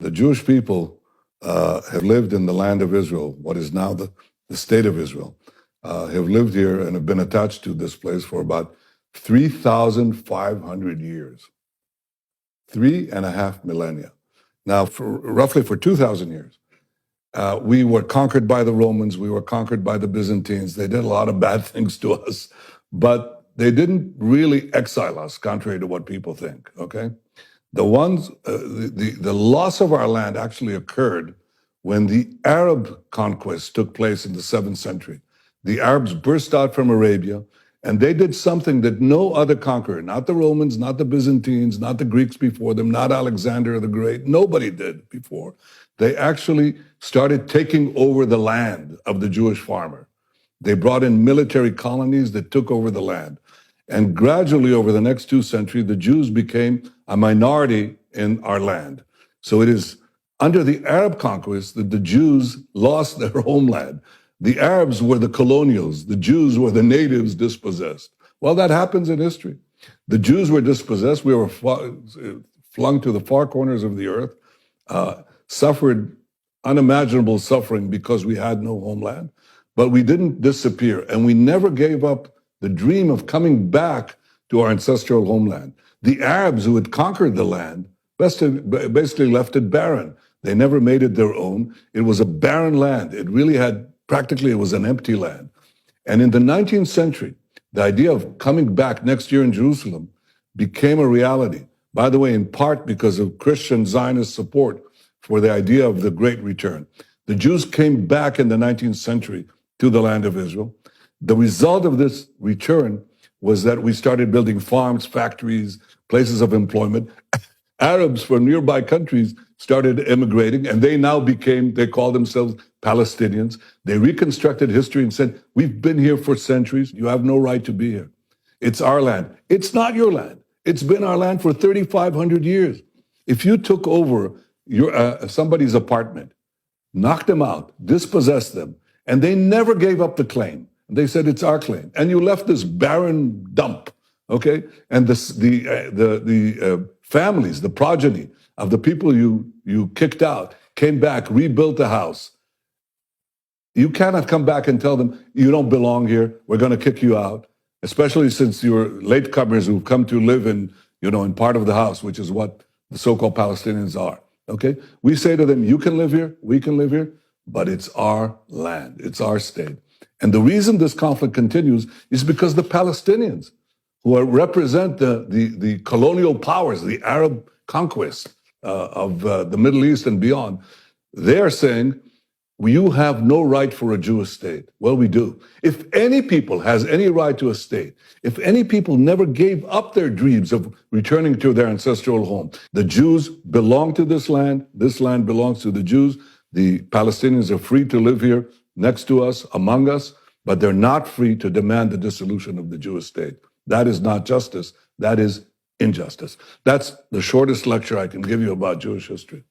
The Jewish people have lived in the land of Israel, what is now the state of Israel, have lived here and have been attached to this place for about 3,500 years, 3.5 millennia. Now, roughly for 2,000 years, we were conquered by the Romans, we were conquered by the Byzantines. They did a lot of bad things to us, but they didn't really exile us, contrary to what people think, okay? The loss of our land actually occurred when the Arab conquest took place in the 7th century. The Arabs burst out from Arabia, and they did something that no other conqueror, not the Romans, not the Byzantines, not the Greeks before them, not Alexander the Great, nobody did before. They actually started taking over the land of the Jewish farmer. They brought in military colonies that took over the land. And gradually, over the next 2 centuries, the Jews became a minority in our land. So it is under the Arab conquest that the Jews lost their homeland. The Arabs were the colonials. The Jews were the natives dispossessed. Well, that happens in history. The Jews were dispossessed. We were flung to the far corners of the earth, suffered unimaginable suffering because we had no homeland. But we didn't disappear, and we never gave up the dream of coming back to our ancestral homeland. The Arabs who had conquered the land basically left it barren. They never made it their own. It was a barren land. It really had, practically, it was an empty land. And in the 19th century, the idea of coming back next year in Jerusalem became a reality. By the way, in part because of Christian Zionist support for the idea of the Great Return. The Jews came back in the 19th century to the land of Israel. The result of this return was that we started building farms, factories, places of employment. Arabs from nearby countries started immigrating, and they call themselves Palestinians. They reconstructed history and said, we've been here for centuries. You have no right to be here. It's our land. It's not your land. It's been our land for 3,500 years. If you took over somebody's apartment, knocked them out, dispossessed them, and they never gave up the claim. They said, it's our claim. And you left this barren dump, okay? And the families, the progeny of the people you kicked out came back, rebuilt the house. You cannot come back and tell them, you don't belong here, we're gonna kick you out, especially since you're latecomers who've come to live in part of the house, which is what the so-called Palestinians are, okay? We say to them, you can live here, we can live here, but it's our land, it's our state. And the reason this conflict continues is because the Palestinians, who represent the colonial powers, the Arab conquest of the Middle East and beyond, they are saying, you have no right for a Jewish state. Well, we do. If any people has any right to a state, if any people never gave up their dreams of returning to their ancestral home, the Jews belong to this land belongs to the Jews. The Palestinians are free to live here next to us, among us, but they're not free to demand the dissolution of the Jewish state. That is not justice. That is injustice. That's the shortest lecture I can give you about Jewish history.